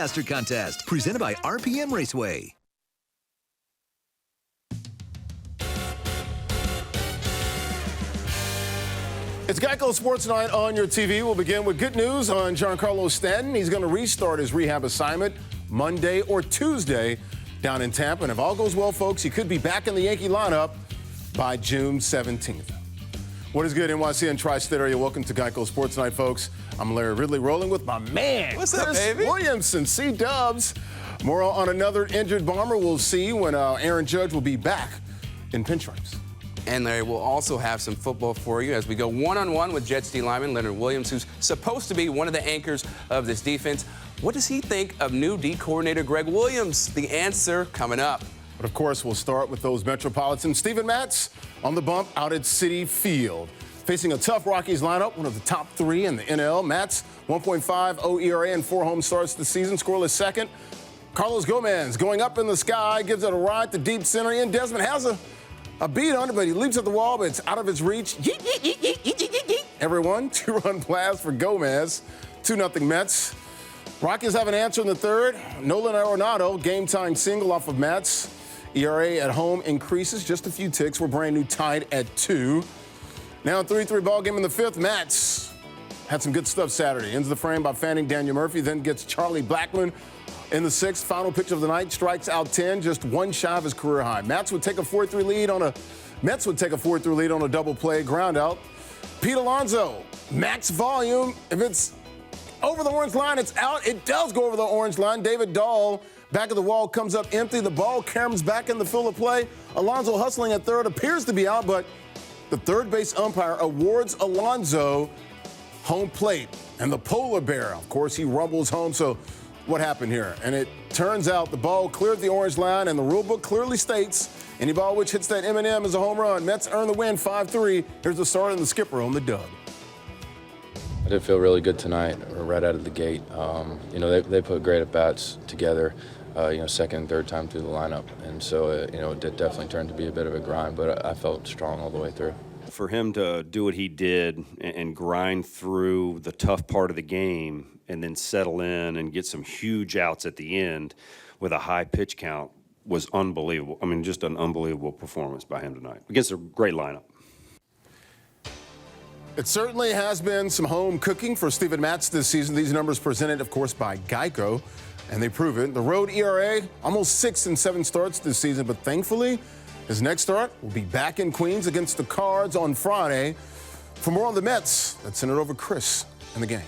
Newscaster Contest, presented by RPM Raceway. It's Geico Sports Night on your TV. We'll begin with good news on Giancarlo Stanton. He's going to restart his rehab assignment Monday or Tuesday down in Tampa. And if all goes well, folks, he could be back in the Yankee lineup by June 17th. What is good, NYC and Tri-State area? Welcome to Geico Sports Night, folks. I'm Larry Ridley, rolling with my man, What's Chris up, baby? Williamson, C-Dubs. More on another injured Bomber. We'll see when Aaron Judge will be back in pinstripes. And Larry, we'll also have some football for you as we go one-on-one with Jets D lineman Leonard Williams, who's supposed to be one of the anchors of this defense. What does he think of new D coordinator Greg Williams? The answer coming up. But of course, we'll start with those Metropolitans. Steven Matz on the bump out at Citi Field. Facing a tough Rockies lineup, one of the top 3 in the NL. Matz, 1.50 ERA and 4 home starts this season, scoreless second. Carlos Gomez going up in the sky, gives it a ride to deep center. Ian Desmond has a beat on it, but he leaps at the wall, but it's out of his reach. Everyone, 2-run blast for Gomez. 2-0 Mets. Rockies have an answer in the third. Nolan Arenado, game-tying single off of Matz. ERA at home increases just a few ticks. We're brand new tied at 2. Now a 3-3 ball game in the 5th. Matz had some good stuff Saturday. Ends the frame by fanning Daniel Murphy, then gets Charlie Blackmon in the 6th. Final pitch of the night, strikes out 10, just one shy of his career high. Mets would take a 4-3 lead on a double play ground out. Pete Alonso, max volume. If it's over the orange line, it's out. It does go over the orange line. David Dahl, back of the wall, comes up empty. The ball caroms back in the field of play. Alonso hustling at third, appears to be out, but the third base umpire awards Alonso home plate. And the polar bear, of course, he rumbles home. So what happened here? And it turns out the ball cleared the orange line, and the rule book clearly states any ball which hits that M&M is a home run. Mets earn the win 5-3. Here's the start and the skipper on the dub. I did feel really good tonight, right out of the gate. They put great at-bats together, second and third time through the lineup. And so, it did definitely turn to be a bit of a grind, but I felt strong all the way through. For him to do what he did and grind through the tough part of the game and then settle in and get some huge outs at the end with a high pitch count was unbelievable. I mean, just an unbelievable performance by him tonight against a great lineup. It certainly has been some home cooking for Steven Matz this season. These numbers presented, of course, by Geico, and they prove it. The road ERA, almost 6 in 7 starts this season, but thankfully, his next start will be back in Queens against the Cards on Friday. For more on the Mets, let's send it over to Chris in the game.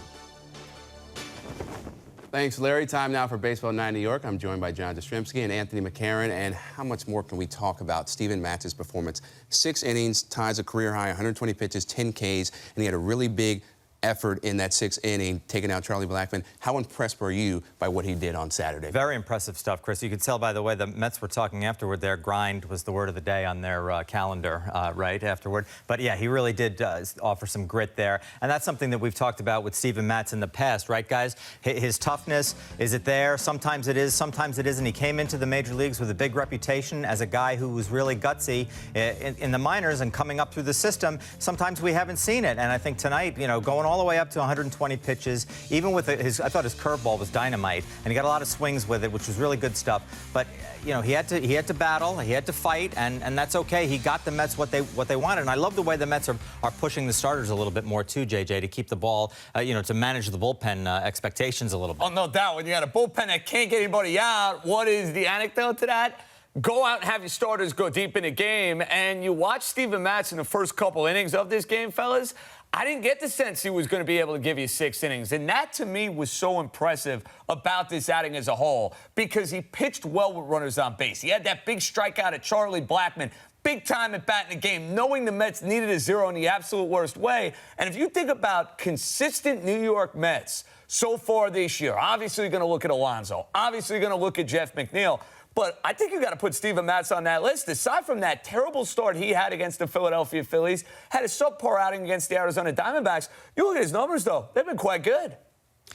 Thanks, Larry. Time now for Baseball Night in New York. I'm joined by John Jastrzemski and Anthony McCarron. And how much more can we talk about Steven Matz's performance? 6 innings, ties a career high, 120 pitches, 10 Ks, and he had a really big effort in that 6th inning, taking out Charlie Blackmon. How impressed were you by what he did on Saturday? Very impressive stuff, Chris. You could tell by the way the Mets were talking afterward there. Grind was the word of the day on their calendar, right, afterward. But, yeah, he really did offer some grit there. And that's something that we've talked about with Steven Matz in the past, right, guys? His toughness, is it there? Sometimes it is, sometimes it isn't. He came into the major leagues with a big reputation as a guy who was really gutsy in the minors and coming up through the system. Sometimes we haven't seen it. And I think tonight, going all the way up to 120 pitches, even with I thought his curveball was dynamite, and he got a lot of swings with it, which was really good stuff. But he had to battle, he had to fight, and that's okay. He got the Mets what they wanted, and I love the way the Mets are pushing the starters a little bit more too, JJ, to keep the ball, to manage the bullpen expectations a little bit. Oh, no doubt. When you got a bullpen that can't get anybody out, what is the anecdote to that? Go out and have your starters go deep in the game, and you watch Steven Matz in the first couple innings of this game, fellas. I didn't get the sense he was going to be able to give you 6 innings. And that, to me, was so impressive about this outing as a whole because he pitched well with runners on base. He had that big strikeout at Charlie Blackmon, big time at bat in the game, knowing the Mets needed a 0 in the absolute worst way. And if you think about consistent New York Mets so far this year, obviously you're going to look at Alonso. Obviously you're going to look at Jeff McNeil. But I think you got to put Steven Matz on that list. Aside from that terrible start he had against the Philadelphia Phillies, had a subpar outing against the Arizona Diamondbacks. You look at his numbers, though. They've been quite good.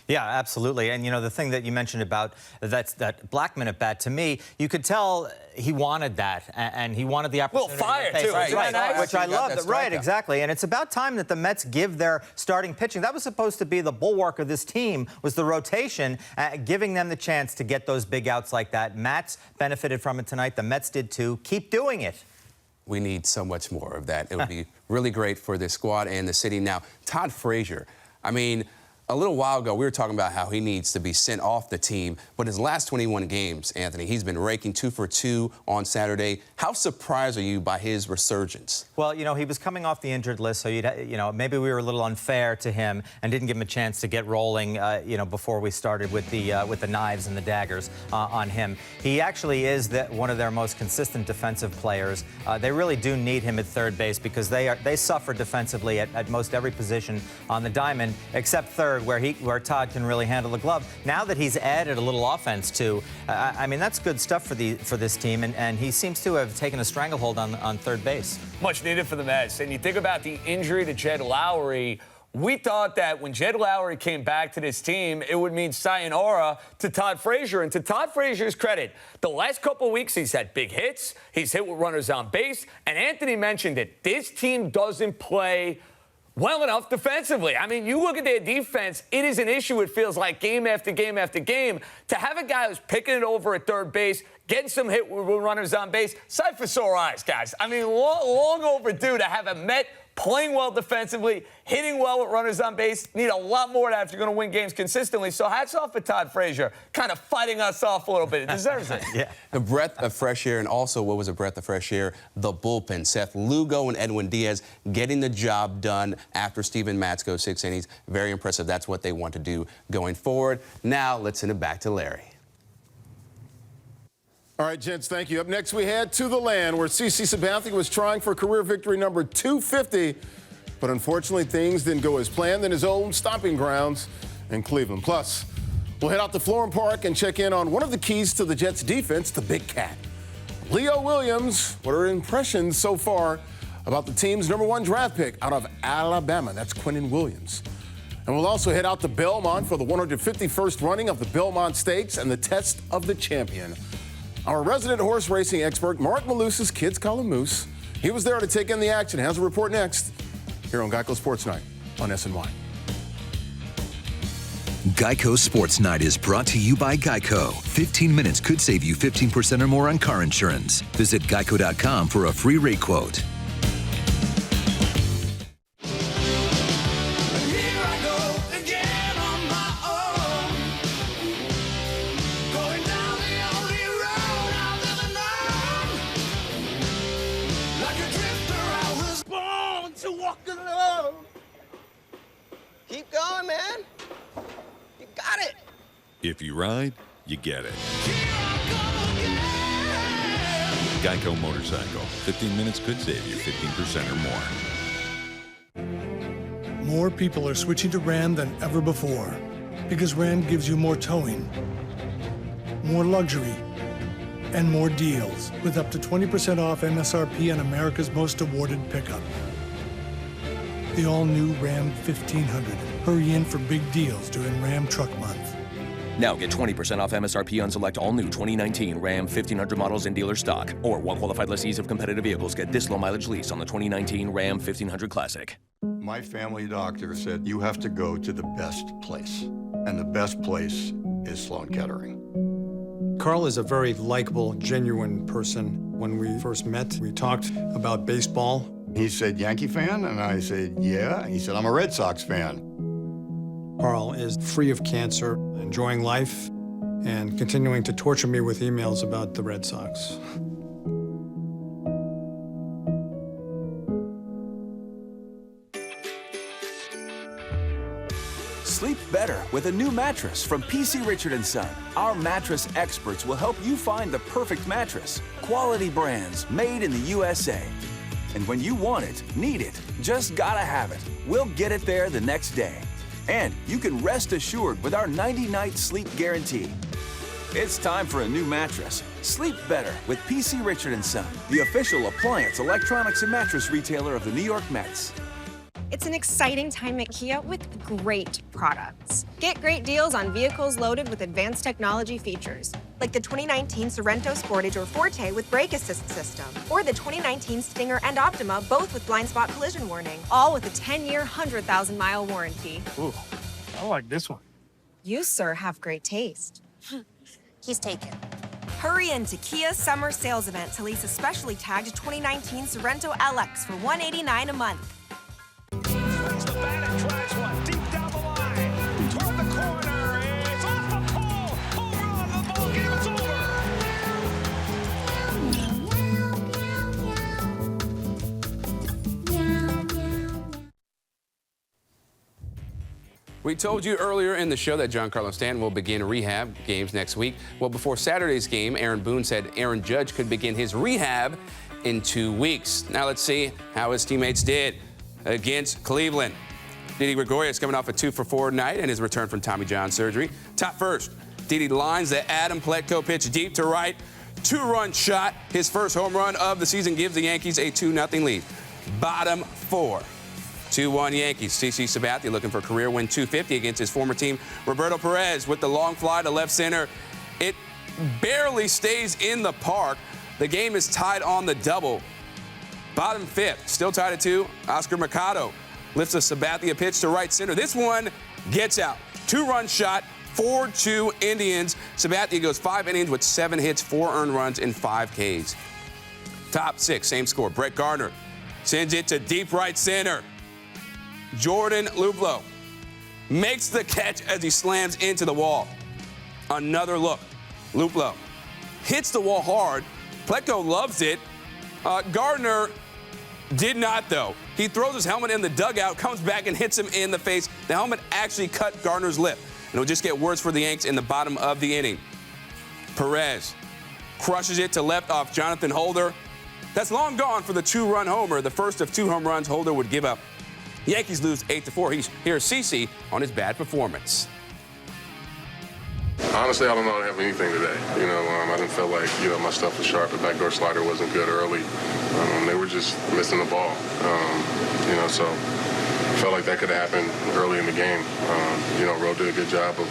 Yeah, absolutely. And, you know, the thing that you mentioned about that Blackman at bat, to me, you could tell he wanted that, and he wanted the opportunity. Well, fire, to face too. it. Right, Right, which I love. Right, strikeout. exactly. And it's about time that the Mets give their starting pitching. That was supposed to be the bulwark of this team, was the rotation, giving them the chance to get those big outs like that. Mats benefited from it tonight. The Mets did, too. Keep doing it. We need so much more of that. It would be really great for this squad and the city. Now, Todd Frazier, I mean, a little while ago, we were talking about how he needs to be sent off the team, but his last 21 games, Anthony, he's been raking 2 for 2 on Saturday. How surprised are you by his resurgence? Well, you know, he was coming off the injured list, so maybe we were a little unfair to him and didn't give him a chance to get rolling, before we started with the knives and the daggers on him. He actually is one of their most consistent defensive players. They really do need him at third base because they suffer defensively at most every position on the diamond, except third, where Todd can really handle the glove. Now that he's added a little offense too, I mean, that's good stuff for this team, and he seems to have taken a stranglehold on third base. Much needed for the Mets. And you think about the injury to Jed Lowry. We thought that when Jed Lowry came back to this team, it would mean sayonara to Todd Frazier. And to Todd Frazier's credit, the last couple of weeks he's had big hits. He's hit with runners on base. And Anthony mentioned it. This team doesn't play well enough defensively. I mean, you look at their defense, it is an issue, it feels like, game after game after game. To have a guy who's picking it over at third base, getting some hit with runners on base, sight for sore eyes, guys. I mean, long overdue to have a Met playing well defensively, hitting well with runners on base. Need a lot more of that if you're going to win games consistently. So hats off to Todd Frazier, kind of fighting us off a little bit. It deserves it. Yeah. The breath of fresh air, and also what was a breath of fresh air? The bullpen. Seth Lugo and Edwin Diaz getting the job done after Steven Matz goes 6 innings. Very impressive. That's what they want to do going forward. Now let's send it back to Larry. All right, gents, thank you. Up next, we head to the land where CC Sabathia was trying for career victory number 250, but unfortunately things didn't go as planned in his own stomping grounds in Cleveland. Plus, we'll head out to Florham Park and check in on one of the keys to the Jets' defense, the Big Cat. Leo Williams, what are impressions so far about the team's #1 draft pick out of Alabama? That's Quinnen Williams. And we'll also head out to Belmont for the 151st running of the Belmont Stakes and the Test of the Champion. Our resident horse racing expert, Mark Malusis, kids call him Moose. He was there to take in the action. Has a report next here on Geico Sports Night on SNY. Geico Sports Night is brought to you by Geico. 15 minutes could save you 15% or more on car insurance. Visit geico.com for a free rate quote. Keep going, man. You got it. If you ride, you get it. Geico Motorcycle. 15 minutes could save you 15% or more. More people are switching to Ram than ever before because Ram gives you more towing, more luxury, and more deals with up to 20% off MSRP on America's most awarded pickup. The all-new Ram 1500. Hurry in for big deals during Ram Truck Month. Now get 20% off MSRP on select all-new 2019 Ram 1500 models in dealer stock. Or while qualified lessees of competitive vehicles get this low-mileage lease on the 2019 Ram 1500 Classic. My family doctor said, you have to go to the best place. And the best place is Sloan Kettering. Carl is a very likable, genuine person. When we first met, we talked about baseball. He said, Yankee fan? And I said, yeah. And he said, I'm a Red Sox fan. Carl is free of cancer, enjoying life, and continuing to torture me with emails about the Red Sox. Sleep better with a new mattress from PC Richard & Son. Our mattress experts will help you find the perfect mattress. Quality brands made in the USA. And when you want it, need it, just gotta have it, we'll get it there the next day. And you can rest assured with our 90-night sleep guarantee. It's time for a new mattress. Sleep better with PC Richard & Son, the official appliance, electronics, and mattress retailer of the New York Mets. It's an exciting time at Kia with great products. Get great deals on vehicles loaded with advanced technology features, like the 2019 Sorento Sportage or Forte with brake assist system, or the 2019 Stinger and Optima, both with blind spot collision warning, all with a 10-year, 100,000-mile warranty. Ooh, I like this one. You, sir, have great taste. He's taken. Hurry into Kia's summer sales event to lease a specially tagged 2019 Sorento LX for $189 a month. Swings the bat and drives one deep down the line. Toward the corner. It's off the pole. Home run. The ball game is over. We told you earlier in the show that Giancarlo Stanton will begin rehab games next week. Well, before Saturday's game, Aaron Boone said Aaron Judge could begin his rehab in 2 weeks. Now let's see how his teammates did against Cleveland. Didi Gregorius coming off a 2-for-4 night and his return from Tommy John surgery. Top first, Didi lines the Adam Pletko pitch deep to right. 2-run shot. His first home run of the season gives the Yankees a 2-0 lead. Bottom 4. 2-1 Yankees. CC Sabathia looking for career win 250 against his former team. Roberto Perez with the long fly to left center. It barely stays in the park. The game is tied on the double. Bottom 5th, still tied at 2. Oscar Mercado lifts a Sabathia pitch to right center. This one gets out. 2-run shot, 4-2 Indians. Sabathia goes 5 innings with 7 hits, 4 earned runs, and 5 Ks. Top 6, same score. Brett Gardner sends it to deep right center. Jordan Luplow makes the catch as he slams into the wall. Another look. Luplow hits the wall hard. Pletko loves it. Gardner did not, though. He throws his helmet in the dugout, comes back and hits him in the face. The helmet actually cut Gardner's lip. And it'll just get worse for the Yanks in the bottom of the inning. Perez crushes it to left off Jonathan Holder. That's long gone for the 2-run homer, the first of 2 home runs Holder would give up. Yankees lose 8-4. Here's CC on his bad performance. Honestly, I don't know. I don't have anything today. I didn't feel like, my stuff was sharp. The backdoor slider wasn't good early. They were just missing the ball. So I felt like that could have happened early in the game. Rowe did a good job of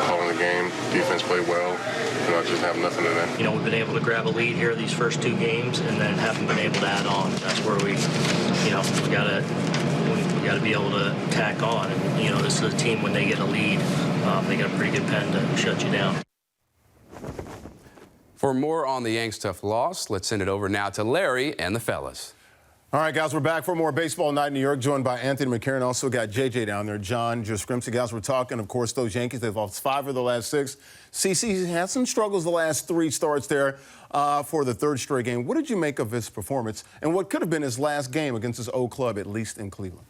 calling the game. Defense played well. I just have nothing today. We've been able to grab a lead here these first 2 games and then haven't been able to add on. That's where we got to be able to tack on. And, this is a team, when they get a lead, they got a pretty good pen to shut you down. For more on the Yanks' tough loss, let's send it over now to Larry and the fellas. All right, guys, we're back for more Baseball Night in New York, joined by Anthony McCarron. Also got JJ down there, John Jastrzemski. Guys, we're talking, of course, those Yankees. They've lost 5 of the last 6. CC had some struggles the last 3 starts there for the 3rd straight game. What did you make of his performance and what could have been his last game against his old club, at least in Cleveland?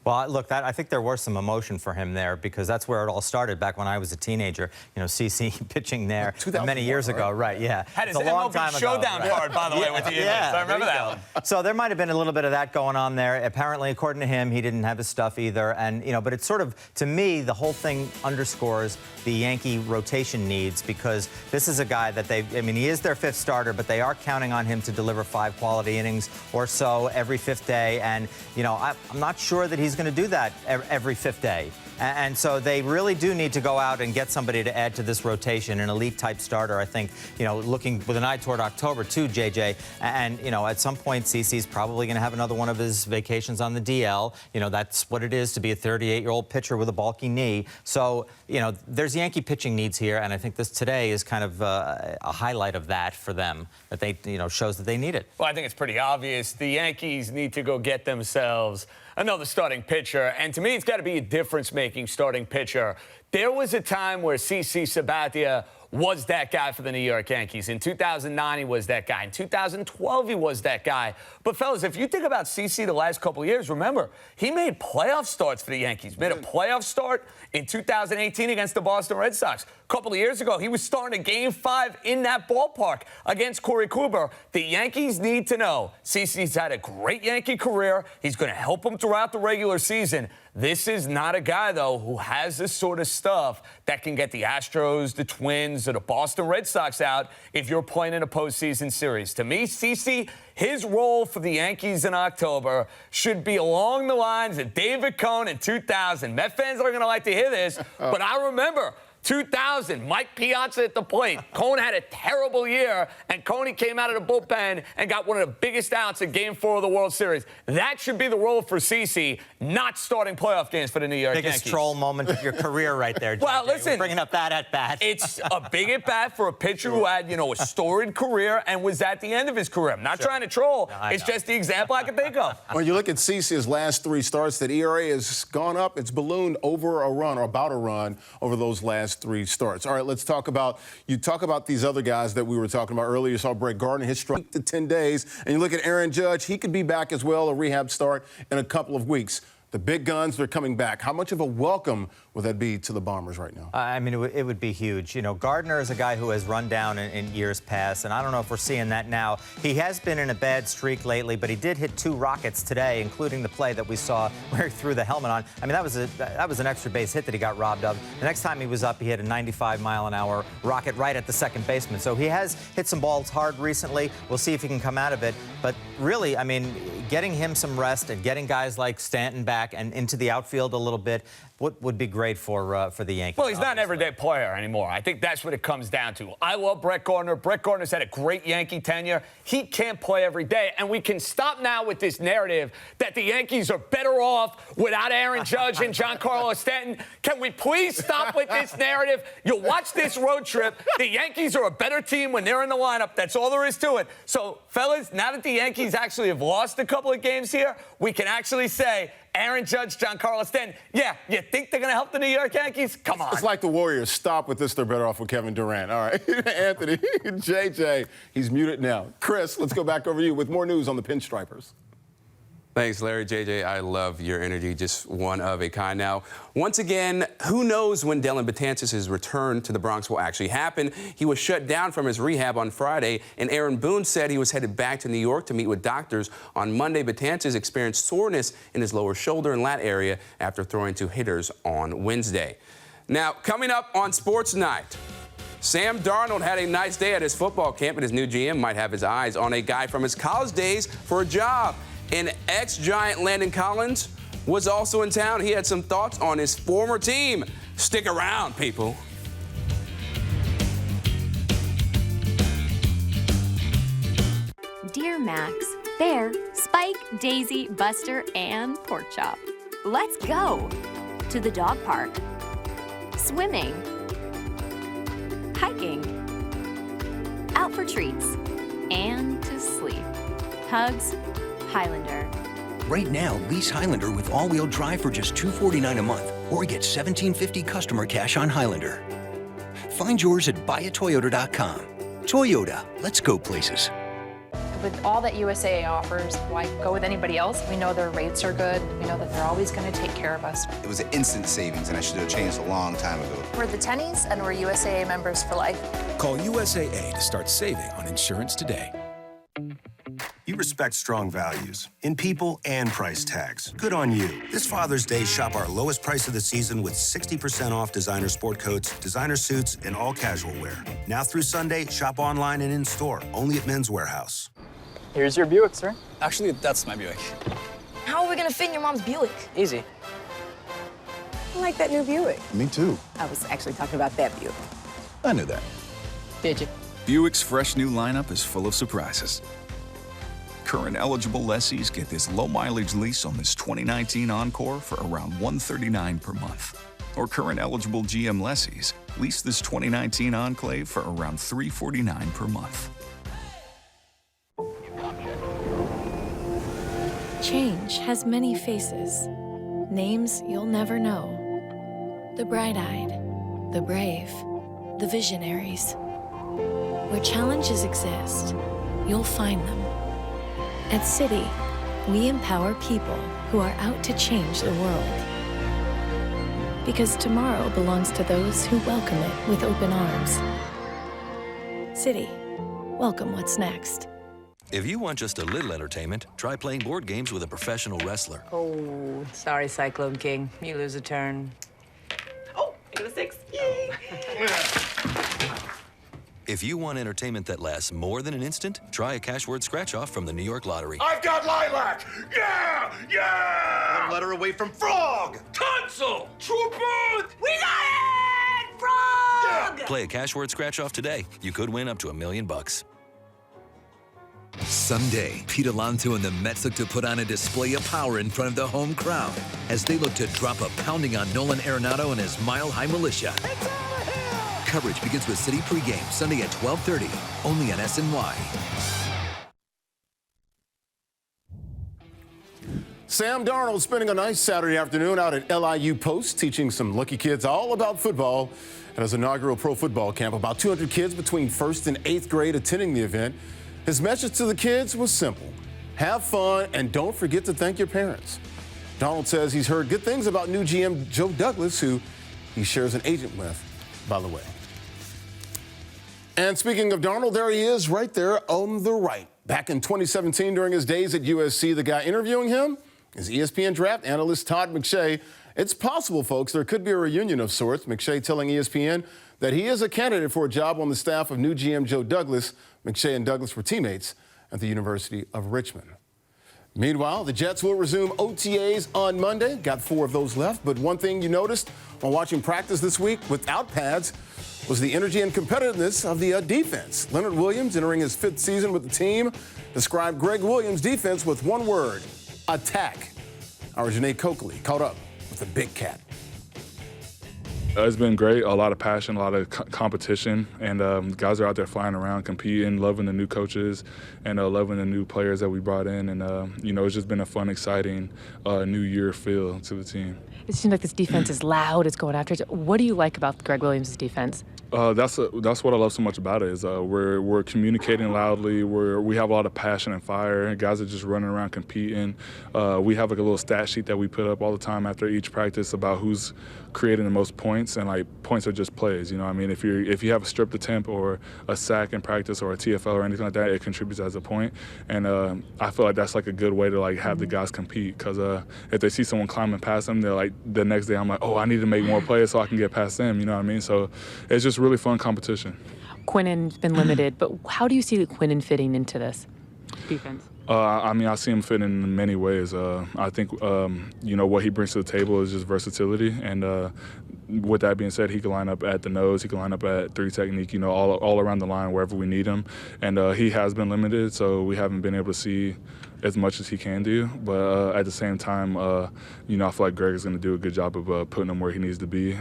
Well, look, I think there was some emotion for him there because that's where it all started back when I was a teenager. CC pitching there many years ago, right? Yeah, had his MLB Showdown card, by the way, with the Indians. I remember that one. So there might have been a little bit of that going on there. Apparently, according to him, he didn't have his stuff either. And but it's sort of, to me, the whole thing underscores the Yankee rotation needs because this is a guy that he is their 5th starter, but they are counting on him to deliver 5 quality innings or so every 5th day. And I'm not sure that he's going to do that every 5th day. And so they really do need to go out and get somebody to add to this rotation, an elite-type starter, I think, looking with an eye toward October, too, JJ. And, at some point, CC's probably going to have another one of his vacations on the DL. That's what it is to be a 38-year-old pitcher with a bulky knee. So, there's Yankee pitching needs here, and I think this today is kind of a highlight of that for them, that they, shows that they need it. Well, I think it's pretty obvious. The Yankees need to go get themselves another starting pitcher, and to me, it's got to be a difference-making starting pitcher. There was a time where CC Sabathia was that guy for the New York Yankees. In 2009, he was that guy. In 2012, he was that guy. But, fellas, if you think about CC the last couple of years, remember, he made playoff starts for the Yankees. Made a playoff start in 2018 against the Boston Red Sox. A couple of years ago, he was starting a Game 5 in that ballpark against Corey Kluber. The Yankees need to know CC's had a great Yankee career. He's going to help them throughout the regular season. This is not a guy, though, who has this sort of stuff that can get the Astros, the Twins, or the Boston Red Sox out if you're playing in a postseason series. To me, CeCe, his role for the Yankees in October should be along the lines of David Cone in 2000. Met fans are going to like to hear this, but I remember 2000, Mike Piazza at the plate. Cone had a terrible year, and Coney came out of the bullpen and got one of the biggest outs in Game 4 of the World Series. That should be the role for CeCe, not starting playoff games for the New York Yankees. Biggest troll moment of your career right there, Well, JJ. listen. We're bringing up that at bat. It's a big at bat for a pitcher who had, a storied career and was at the end of his career. I'm not trying to troll. No, it's just the example I can think of. When you look at CeCe's last 3 starts, that ERA has gone up. It's ballooned over a run, or about a run, over those last 3 starts. All right, let's talk about these other guys that we were talking about earlier. You saw Brett Gardner, his strike to 10 days. And you look at Aaron Judge, he could be back as well, a rehab start in a couple of weeks. The big guns, they're coming back. How much of a welcome would that be to the Bombers right now? I mean, it would be huge. Gardner is a guy who has run down in years past, and I don't know if we're seeing that now. He has been in a bad streak lately, but he did hit 2 rockets today, including the play that we saw where he threw the helmet on. I mean, that was an extra base hit that he got robbed of. The next time he was up, he hit a 95-mile-an-hour rocket right at the second baseman. So he has hit some balls hard recently. We'll see if he can come out of it. But really, I mean, getting him some rest and getting guys like Stanton back and into the outfield a little bit would be great for the Yankees. Well, he's not an everyday player anymore. I think that's what it comes down to. I love Brett Gardner. Brett Gardner's had a great Yankee tenure. He can't play every day, and we can stop now with this narrative that the Yankees are better off without Aaron Judge and Giancarlo Stanton. Can we please stop with this narrative? You watch this road trip. The Yankees are a better team when they're in the lineup. That's all there is to it. So, fellas, now that the Yankees actually have lost a couple of games here, we can actually say Aaron Judge, Giancarlo Stanton. Yeah, you think they're going to help the New York Yankees? Come on. It's like the Warriors. Stop with this. They're better off with Kevin Durant. All right. Anthony, JJ, he's muted now. Chris, let's go back over to you with more news on the Pinstripers. Thanks, Larry. JJ, I love your energy, just one of a kind. Now, once again, who knows when Dellin Betances' return to the Bronx will actually happen? He was shut down from his rehab on Friday, and Aaron Boone said he was headed back to New York to meet with doctors. On Monday, Betances experienced soreness in his lower shoulder and lat area after throwing to hitters on Wednesday. Now, coming up on Sports Night, Sam Darnold had a nice day at his football camp, and his new GM might have his eyes on a guy from his college days for a job. And ex-Giant Landon Collins was also in town. He had some thoughts on his former team. Stick around, people. Dear Max, Bear, Spike, Daisy, Buster, and Pork Chop. Let's go to the dog park, swimming, hiking, out for treats, and to sleep. Hugs, Highlander. Right now, lease Highlander with all-wheel drive for just $249 a month, or get $1,750 customer cash on Highlander. Find yours at buyatoyota.com. Toyota, let's go places. With all that USAA offers, why go with anybody else? We know their rates are good. We know that they're always going to take care of us. It was an instant savings, and I should have changed a long time ago. We're the Tennies, and we're USAA members for life. Call USAA to start saving on insurance today. You respect strong values in people and price tags. Good on you. This Father's Day, shop our lowest price of the season with 60% off designer sport coats, designer suits, and all casual wear. Now through Sunday, shop online and in-store, only at Men's Warehouse. Here's your Buick, sir. Actually, that's my Buick. How are we gonna fit in your mom's Buick? Easy. I like that new Buick. Me too. I was actually talking about that Buick. I knew that. Did you? Buick's fresh new lineup is full of surprises. Current eligible lessees get this low-mileage lease on this 2019 Encore for around $139 per month. Or current eligible GM lessees lease this 2019 Enclave for around $349 per month. Change has many faces, names you'll never know. The bright-eyed, the brave, the visionaries. Where challenges exist, you'll find them. At Citi, we empower people who are out to change the world. Because tomorrow belongs to those who welcome it with open arms. Citi, welcome what's next. If you want just a little entertainment, try playing board games with a professional wrestler. Oh, sorry, Cyclone King. You lose a turn. Oh, I got a 6. Yay! If you want entertainment that lasts more than an instant, try a cash word scratch-off from the New York Lottery. I've got lilac! Yeah! Yeah! One letter away from frog! Tonsil! Troopers! We got it! Frog! Play a cash word scratch-off today. You could win up to $1 million. Sunday, Pete Alonso and the Mets look to put on a display of power in front of the home crowd as they look to drop a pounding on Nolan Arenado and his Mile High Militia. Coverage begins with City pregame Sunday at 12:30, only on SNY. Sam Darnold spending a nice Saturday afternoon out at LIU Post, teaching some lucky kids all about football at his inaugural pro football camp. About 200 kids between 1st and 8th grade attending the event. His message to the kids was simple: have fun and don't forget to thank your parents. Darnold says he's heard good things about new GM Joe Douglas, who he shares an agent with, by the way. And speaking of Darnold, there he is right there on the right. Back in 2017, during his days at USC, the guy interviewing him is ESPN draft analyst Todd McShay. It's possible, folks, there could be a reunion of sorts. McShay telling ESPN that he is a candidate for a job on the staff of new GM Joe Douglas. McShay and Douglas were teammates at the University of Richmond. Meanwhile, the Jets will resume OTAs on Monday. Got 4 of those left. But one thing you noticed while watching practice this week without pads was the energy and competitiveness of the defense. Leonard Williams, entering his 5th season with the team, described Greg Williams' defense with one word: attack. Our Janae Coakley caught up with the Big Cat. It's been great, a lot of passion, a lot of competition, and guys are out there flying around, competing, loving the new coaches, and loving the new players that we brought in. And, you know, it's just been a fun, exciting new year feel to the team. It seems like this defense is loud, it's going after it. What do you like about Greg Williams' defense? That's what I love so much about it is we're communicating loudly. We have a lot of passion and fire. Guys are just running around competing. We have like a little stat sheet that we put up all the time after each practice about who's creating the most points, and like points are just plays. You know, I mean, if you have a stripped attempt or a sack in practice or a TFL or anything like that, it contributes as a point. And I feel like that's like a good way to like have the guys compete, because if they see someone climbing past them, they're like the next day I'm like, oh, I need to make more plays so I can get past them. You know what I mean? So it's just really fun competition. Quinnen's been limited, but how do you see Quinnen fitting into this defense? I mean, I see him fit in many ways. I think, you know, what he brings to the table is just versatility. And with that being said, he can line up at the nose. He can line up at 3 technique, you know, all around the line, wherever we need him. And he has been limited, so we haven't been able to see as much as he can do. But at the same time, you know, I feel like Greg is going to do a good job of putting him where he needs to be.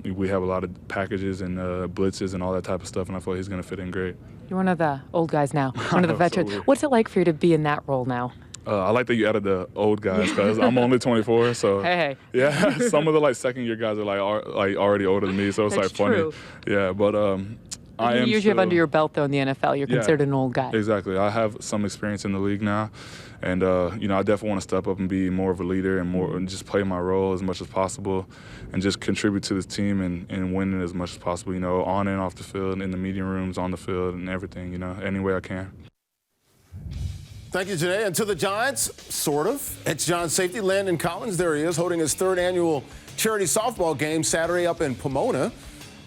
We have a lot of packages and blitzes and all that type of stuff, and I feel like he's going to fit in great. You're one of the old guys now, one of the veterans. So what's it like for you to be in that role now? I like that you added the old guys, because I'm only 24, so hey. Yeah, some of the like second-year guys are like already older than me, so it's That's like funny. True. Yeah, but I am. Years you have under your belt though in the NFL, you're considered an old guy. Exactly. I have some experience in the league now, and you know, I definitely want to step up and be more of a leader and just play my role as much as possible, and just contribute to this team and win it as much as possible. You know, on and off the field, in the meeting rooms, on the field, and everything. You know, any way I can. Thank you, Janae. And to the Giants, sort of. Ex-Giants safety Landon Collins, there he is, holding his 3rd annual charity softball game Saturday up in Pomona.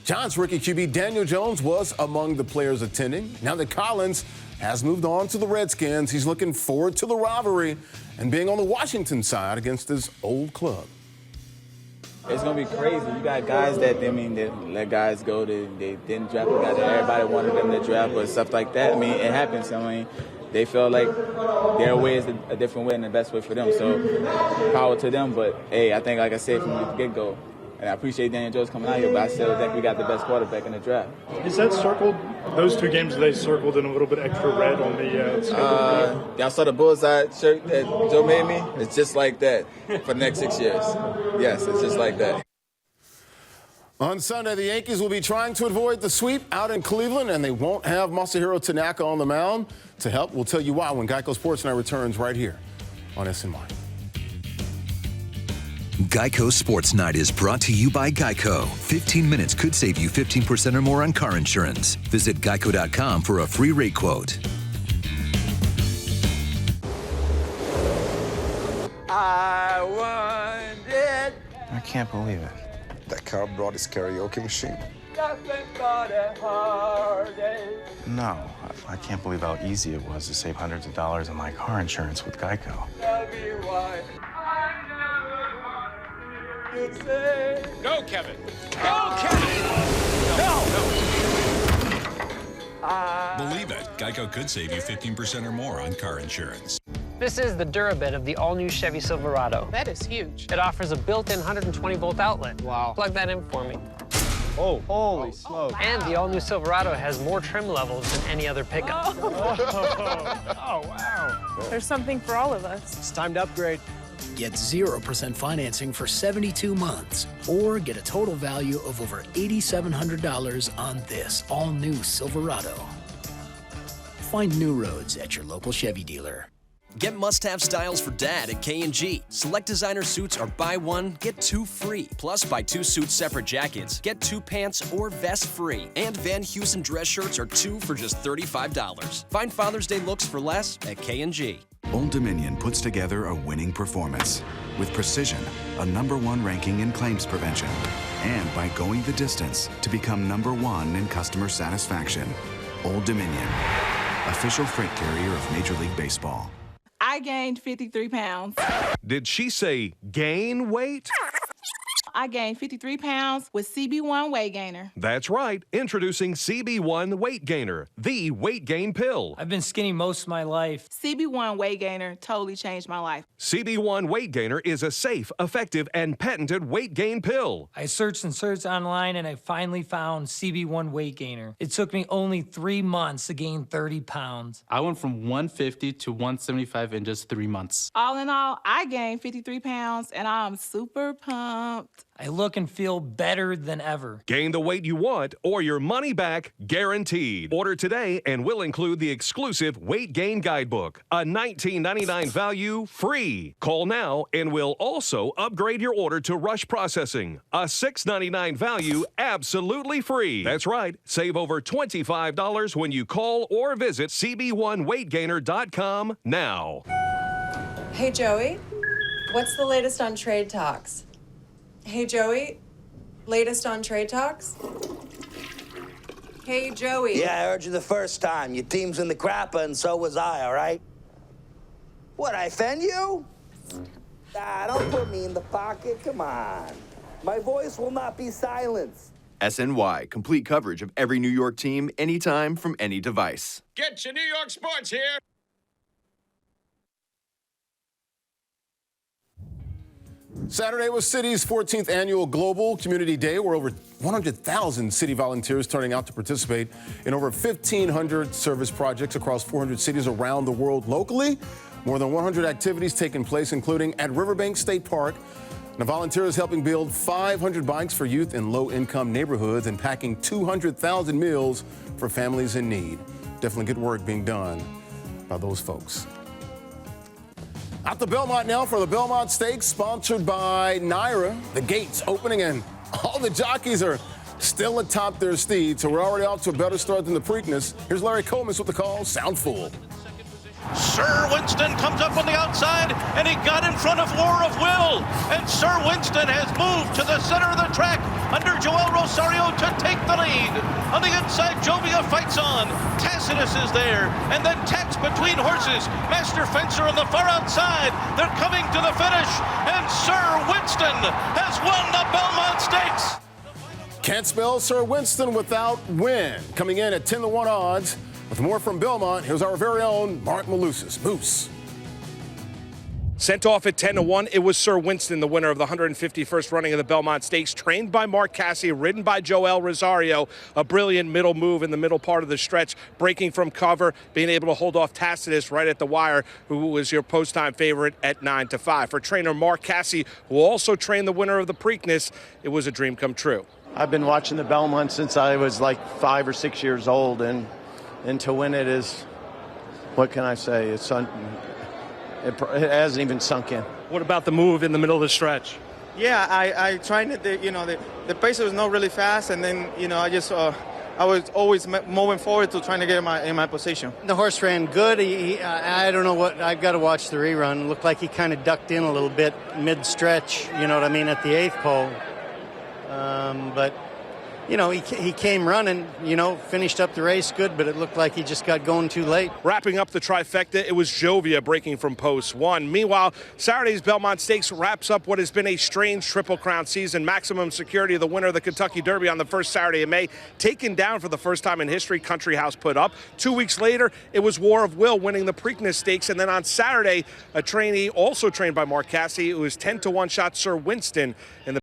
Giants rookie QB Daniel Jones was among the players attending. Now that Collins has moved on to the Redskins, he's looking forward to the rivalry and being on the Washington side against his old club. It's going to be crazy. You got guys that, I mean, they let guys go. They didn't draft a guy that everybody wanted them to draft, but stuff like that. I mean, it happens. I mean, they feel like their way is a different way and the best way for them. So power to them. But, hey, I think, like I said from the get-go, and I appreciate Daniel Jones coming out here, but I still think we got the best quarterback in the draft. Is that circled? Those 2 games, they circled in a little bit extra red on the schedule? Y'all saw the bullseye shirt that Joe made me? It's just like that for the next 6 years. Yes, it's just like that. On Sunday, the Yankees will be trying to avoid the sweep out in Cleveland, and they won't have Masahiro Tanaka on the mound. To help, we'll tell you why when Geico Sports Night returns right here on SNY. Geico Sports Night is brought to you by Geico. 15 minutes could save you 15% or more on car insurance. Visit geico.com for a free rate quote. can't believe it. That car brought his karaoke machine. No, I can't believe how easy it was to save hundreds of dollars on my car insurance with Geico. Go, Kevin. Go, Kevin. Believe it, Geico could save you 15% or more on car insurance. This is the Durabit of the all-new Chevy Silverado. That is huge. It offers a built-in 120-volt outlet. Wow. Plug that in for me. Oh, holy smoke. And the all-new Silverado has more trim levels than any other pickup. Oh, wow. There's something for all of us. It's time to upgrade. Get 0% financing for 72 months, or get a total value of over $8,700 on this all-new Silverado. Find new roads at your local Chevy dealer. Get must-have styles for Dad at K&G. Select designer suits are buy one, get two free. Plus, buy two suits separate jackets, get two pants or vests free. And Van Heusen dress shirts are two for just $35. Find Father's Day looks for less at K&G. Old Dominion puts together a winning performance with precision, a #1 ranking in claims prevention, and by going the distance to become #1 in customer satisfaction. Old Dominion, official freight carrier of Major League Baseball. I gained 53 pounds. Did she say gain weight? I gained 53 pounds with CB1 Weight Gainer. That's right. Introducing CB1 Weight Gainer, the weight gain pill. I've been skinny most of my life. CB1 Weight Gainer totally changed my life. CB1 Weight Gainer is a safe, effective, and patented weight gain pill. I searched and searched online, and I finally found CB1 Weight Gainer. It took me only 3 months to gain 30 pounds. I went from 150 to 175 in just 3 months. All in all, I gained 53 pounds, and I'm super pumped. I look and feel better than ever. Gain the weight you want or your money back guaranteed. Order today and we'll include the exclusive Weight Gain Guidebook, a $19.99 value free. Call now and we'll also upgrade your order to rush processing, a $6.99 value absolutely free. That's right. Save over $25 when you call or visit cb1weightgainer.com now. Hey, Joey, what's the latest on trade talks? Hey, Joey, latest on trade talks? Hey, Joey. Yeah, I heard you the first time. Your team's in the crapper, and so was I, all right? What, I offend you? Don't put me in the pocket. Come on. My voice will not be silenced. SNY, complete coverage of every New York team, anytime, from any device. Get your New York sports here. Saturday was City's 14th annual Global Community Day, where over 100,000 city volunteers turning out to participate in over 1,500 service projects across 400 cities around the world. Locally, more than 100 activities taking place, including at Riverbank State Park. The volunteers helping build 500 bikes for youth in low-income neighborhoods and packing 200,000 meals for families in need. Definitely good work being done by those folks. Out to Belmont now for the Belmont Stakes, sponsored by Naira. The gates opening and all the jockeys are still atop their steeds, so we're already off to a better start than the Preakness. Here's Larry Comas with the call, Sound Full. Sir Winston comes up on the outside, and he got in front of War of Will. And Sir Winston has moved to the center of the track under Joel Rosario to take the lead. On the inside, Jovia fights on. Tacitus is there, and then Tex between horses. Master Fencer on the far outside. They're coming to the finish, and Sir Winston has won the Belmont Stakes. Can't spell Sir Winston without win. Coming in at 10-1 odds. With more from Belmont, here's our very own Mark Malusis. Moose. Sent off at 10-1, it was Sir Winston, the winner of the 151st running of the Belmont Stakes, trained by Mark Casse, ridden by Joel Rosario. A brilliant middle move in the middle part of the stretch, breaking from cover, being able to hold off Tacitus right at the wire, who was your post-time favorite at 9-5. For trainer Mark Casse, who also trained the winner of the Preakness, it was a dream come true. I've been watching the Belmont since I was like 5 or 6 years old, and to win it is, what can I say? It hasn't even sunk in. What about the move in the middle of the stretch? Yeah, I tried it. The pace was not really fast, and then I just I was always moving forward to trying to get in my position. The horse ran good. I don't know what, I've got to watch the rerun. It looked like he kind of ducked in a little bit mid-stretch, you know what I mean, at the 8th pole. But, you know, he came running, you know, finished up the race good, but it looked like he just got going too late. Wrapping up the trifecta, it was Jovia breaking from post 1. Meanwhile, Saturday's Belmont Stakes wraps up what has been a strange Triple Crown season. Maximum Security, the winner of the Kentucky Derby on the first Saturday of May, taken down for the first time in history. Country House put up. 2 weeks later, it was War of Will winning the Preakness Stakes. And then on Saturday, a trainee also trained by Mark Casse, who was 10-1 shot Sir Winston in the